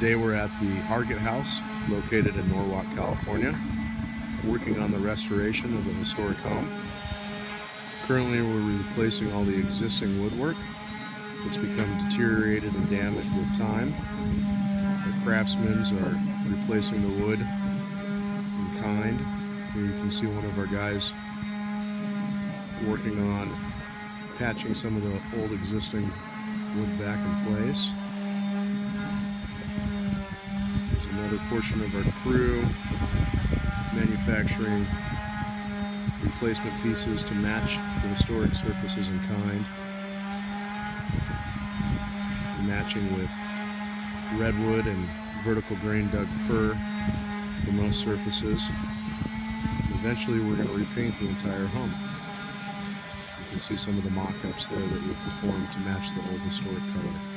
Today we're at the Hargitt house located in Norwalk, California, working on the restoration of the historic home. Currently we're replacing all the existing woodwork. It's become deteriorated and damaged with time. The craftsmen are replacing the wood in kind. Here you can see one of our guys working on patching some of the old existing wood back in place. There's another portion of our crew manufacturing replacement pieces to match the historic surfaces in kind, matching with redwood and vertical grain dug fir for most surfaces. Eventually we're going to repaint the entire home. You can see some of the mock-ups there that we performed to match the old historic color.